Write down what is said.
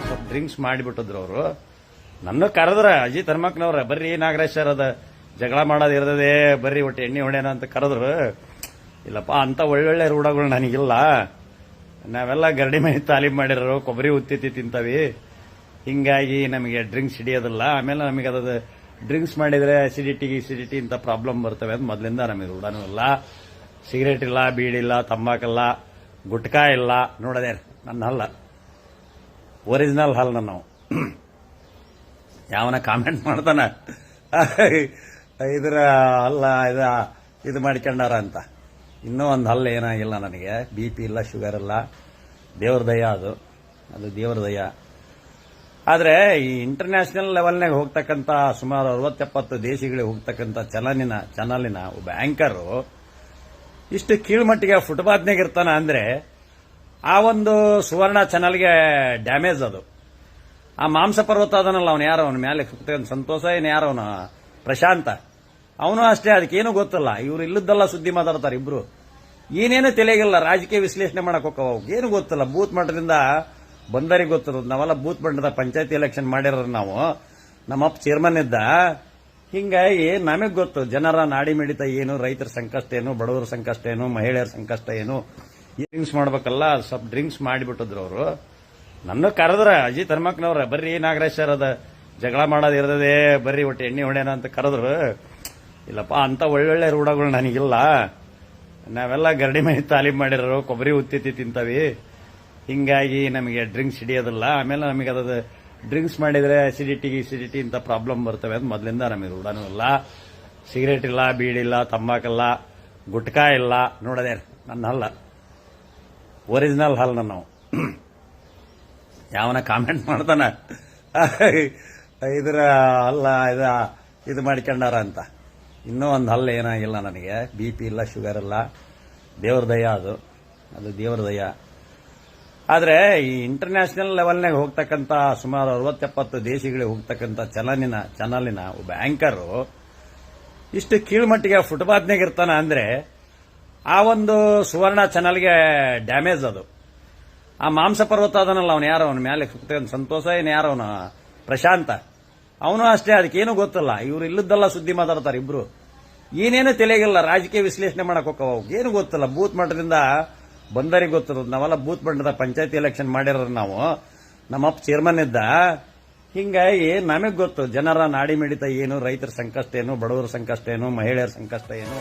ಸ್ವಲ್ಪ ಡ್ರಿಂಕ್ಸ್ ಮಾಡಿಬಿಟ್ಟಿದ್ರು ಅವರು. ನನ್ನ ಕರೆದ್ರ ಅಜಿತ್ ಹನುಮಕ್ನವ್ರ ಬರ್ರಿ ನಾಗರಾಜ್ ಸರ್ ಅದ ಜಗಳ ಮಾಡೋದು ಇರ್ತದೆ ಬರ್ರಿ ಒಟ್ಟು ಎಣ್ಣೆ ಹೊಡ್ಯಾನ ಅಂತ ಕರೆದ್ರು. ಇಲ್ಲಪ್ಪ ಅಂತ ಒಳ್ಳೊಳ್ಳೆ ರೂಢಗಳು ನನಗಿಲ್ಲ. ನಾವೆಲ್ಲ ಗರಡಿ ಮನೆ ತಾಲೀಮ್ ಮಾಡಿರೋ ಕೊಬ್ಬರಿ ಉತ್ತಿ ತಿಂತಾವಿ, ಹಿಂಗಾಗಿ ನಮಗೆ ಡ್ರಿಂಕ್ಸ್ ಹಿಡಿಯೋದಿಲ್ಲ. ಆಮೇಲೆ ನಮಗೆ ಅದ ಡ್ರಿಂಕ್ಸ್ ಮಾಡಿದ್ರೆ ಅಸಿಡಿಟಿ ಇಂಥ ಪ್ರಾಬ್ಲಮ್ ಬರ್ತವೆ ಅಂತ ಮೊದಲಿಂದ ನಮಗೆ ರೂಢನೂ ಇಲ್ಲ. ಸಿಗರೇಟ್ ಇಲ್ಲ, ಬೀಡಿಲ್ಲ, ತಂಬಾಕಲ್ಲ, ಗುಟ್ಕಾ ಇಲ್ಲ. ನೋಡದೆ ನನ್ನ ಹಲ್ಲ ಒರಿಜಿನಲ್ ಹಲ್ ನಾವು. ಯಾವನ ಕಾಮೆಂಟ್ ಮಾಡ್ತಾನ ಇದರ ಅಲ್ಲ ಇದು ಮಾಡ್ಕೊಂಡಾರ ಅಂತ. ಇನ್ನೂ ಒಂದು ಹಲ್ಲು ಏನಾಗಿಲ್ಲ ನನಗೆ. BP ಇಲ್ಲ, ಶುಗರ್ ಇಲ್ಲ. ದೇವ್ರ ದಯ ಅದು ದೇವ್ರ ದಯ. ಆದರೆ ಈ ಇಂಟರ್ನ್ಯಾಷನಲ್ ಲೆವೆಲ್ನಾಗ ಹೋಗ್ತಕ್ಕಂಥ ಸುಮಾರು 60-70 ದೇಶಗಳಿಗೆ ಹೋಗ್ತಕ್ಕಂಥ ಚಾನಲಿನ ಒಬ್ಬ ಆಂಕರು ಇಷ್ಟು ಕೀಳ್ಮಟ್ಟಿಗೆ ಫುಟ್ಪಾತ್ನಾಗ ಇರ್ತಾನ ಅಂದ್ರೆ ಆ ಒಂದು ಸುವರ್ಣ ಚಾನಲ್ಗೆ ಡ್ಯಾಮೇಜ್ ಅದು. ಆ ಮಾಂಸ ಪರ್ವತ ಅದನಲ್ಲ, ಅವನು ಯಾರು, ಅವನ ಮೇಲೆ ಸಂತೋಷ ಏನು ಯಾರು, ಅವನ ಪ್ರಶಾಂತ, ಅವನು ಅಷ್ಟೇ. ಅದಕ್ಕೇನು ಗೊತ್ತಿಲ್ಲ. ಇವ್ರು ಇಲ್ಲದ್ದೆಲ್ಲ ಸುದ್ದಿ ಮಾತಾಡ್ತಾರೆ ಇಬ್ರು. ಏನೇನು ತಿಳಿಗಿಲ್ಲ, ರಾಜಕೀಯ ವಿಶ್ಲೇಷಣೆ ಮಾಡಕ್ ಹೋಗವ, ಏನು ಗೊತ್ತಿಲ್ಲ. ಬೂತ್ ಮಟ್ಟದಿಂದ ಬಂದರಿಗೆ ಗೊತ್ತಿರೋದು. ನಾವೆಲ್ಲ ಬೂತ್ ಮಟ್ಟದ ಪಂಚಾಯತಿ ಎಲೆಕ್ಷನ್ ಮಾಡಿರೋ ನಾವು. ನಮ್ಮಪ್ಪ ಚೇರ್ಮನ್ ಇದ್ದ. ಹಿಂಗಾಗಿ ನಮಗೆ ಗೊತ್ತು ಜನರ ನಾಡಿ ಮಿಡಿತ ಏನು, ರೈತರ ಸಂಕಷ್ಟ ಏನು, ಬಡವರ ಸಂಕಷ್ಟ ಏನು, ಮಹಿಳೆಯರ ಸಂಕಷ್ಟ ಏನು. ಡ್ರಿಂಕ್ಸ್ ಮಾಡ್ಬೇಕಲ್ಲ, ಸ್ವಲ್ಪ ಡ್ರಿಂಕ್ಸ್ ಮಾಡಿಬಿಟ್ಟಿದ್ರು ಅವರು. ನನ್ನ ಕರೆದ್ರ ಅಜಿತ್ ಹನುಮಕ್ನವ್ರ ಬರ್ರಿ ನಾಗರಾಜ್ ಸರ್ ಅದ ಜಗಳ ಮಾಡೋದು ಇರ್ತದೆ ಬರ್ರಿ ಒಟ್ಟು ಎಣ್ಣೆ ಹೊಡ್ಯಾನ ಅಂತ ಕರೆದ್ರು. ಇಲ್ಲಪ್ಪ ಅಂತ ಒಳ್ಳೊಳ್ಳೆ ರೂಢಗಳು ನನಗಿಲ್ಲ. ನಾವೆಲ್ಲ ಗರಡಿ ಮನೆ ತಾಲೀಮ್ ಮಾಡಿರೋ ಕೊಬ್ಬರಿ ಉತ್ತಿ ತಿಂತಾವಿ, ಹಿಂಗಾಗಿ ನಮಗೆ ಡ್ರಿಂಕ್ಸ್ ಹಿಡಿಯೋದಿಲ್ಲ. ಆಮೇಲೆ ನಮಗೆ ಅದ ಡ್ರಿಂಕ್ಸ್ ಮಾಡಿದ್ರೆ ಅಸಿಡಿಟಿ ಇಂಥ ಪ್ರಾಬ್ಲಮ್ ಬರ್ತವೆ ಅಂತ ಮೊದಲಿಂದ ನಮಗೆ ರೂಢನೂ ಇಲ್ಲ. ಸಿಗರೇಟ್ ಇಲ್ಲ, ಬೀಡಿಲ್ಲ, ತಂಬಾಕಲ್ಲ, ಗುಟ್ಕಾ ಇಲ್ಲ. ನೋಡದೆ ನನ್ನ ಹಲ್ಲ ಒರಿಜಿನಲ್ ಹಲ್ ನಾವು. ಯಾವನ ಕಾಮೆಂಟ್ ಮಾಡ್ತಾನ ಇದರ ಅಲ್ಲ ಇದು ಮಾಡ್ಕೊಂಡಾರ ಅಂತ. ಇನ್ನೂ ಒಂದು ಹಲ್ಲು ಏನಾಗಿಲ್ಲ ನನಗೆ. BP ಇಲ್ಲ, ಶುಗರ್ ಇಲ್ಲ. ದೇವ್ರ ದಯ ಅದು ದೇವ್ರ ದಯ. ಆದರೆ ಈ ಇಂಟರ್ನ್ಯಾಷನಲ್ ಲೆವೆಲ್ನಾಗ ಹೋಗ್ತಕ್ಕಂಥ ಸುಮಾರು 60-70 ದೇಶಗಳಿಗೆ ಹೋಗ್ತಕ್ಕಂಥ ಚಾನಲಿನ ಒಬ್ಬ ಆಂಕರು ಇಷ್ಟು ಕೀಳ್ಮಟ್ಟಿಗೆ ಫುಟ್ಪಾತ್ನಾಗ ಇರ್ತಾನ ಅಂದ್ರೆ ಆ ಒಂದು ಸುವರ್ಣ ಚಾನಲ್ಗೆ ಡ್ಯಾಮೇಜ್ ಅದು. ಆ ಮಾಂಸ ಪರ್ವತ ಅದನಲ್ಲ, ಅವನು ಯಾರು, ಅವನ ಮೇಲೆ ಸಂತೋಷ ಏನು ಯಾರು, ಅವನ ಪ್ರಶಾಂತ, ಅವನು ಅಷ್ಟೇ. ಅದಕ್ಕೇನು ಗೊತ್ತಿಲ್ಲ. ಇವ್ರು ಇಲ್ಲದ್ದೆಲ್ಲ ಸುದ್ದಿ ಮಾತಾಡ್ತಾರೆ ಇಬ್ರು. ಏನೇನು ತಿಳಿಗಿಲ್ಲ, ರಾಜಕೀಯ ವಿಶ್ಲೇಷಣೆ ಮಾಡಕ್ ಹೋಗವ, ಏನು ಗೊತ್ತಿಲ್ಲ. ಬೂತ್ ಮಟ್ಟದಿಂದ ಬಂದರಿಗೆ ಗೊತ್ತಿರೋದು. ನಾವೆಲ್ಲ ಬೂತ್ ಮಟ್ಟದ ಪಂಚಾಯತಿ ಎಲೆಕ್ಷನ್ ಮಾಡಿರೋ ನಾವು. ನಮ್ಮಪ್ಪ ಚೇರ್ಮನ್ ಇದ್ದ. ಹಿಂಗಾಗಿ ನಮಗೆ ಗೊತ್ತು ಜನರ ನಾಡಿ ಮಿಡಿತ ಏನು, ರೈತರ ಸಂಕಷ್ಟ ಏನು, ಬಡವರ ಸಂಕಷ್ಟ ಏನು, ಮಹಿಳೆಯರ ಸಂಕಷ್ಟ ಏನು.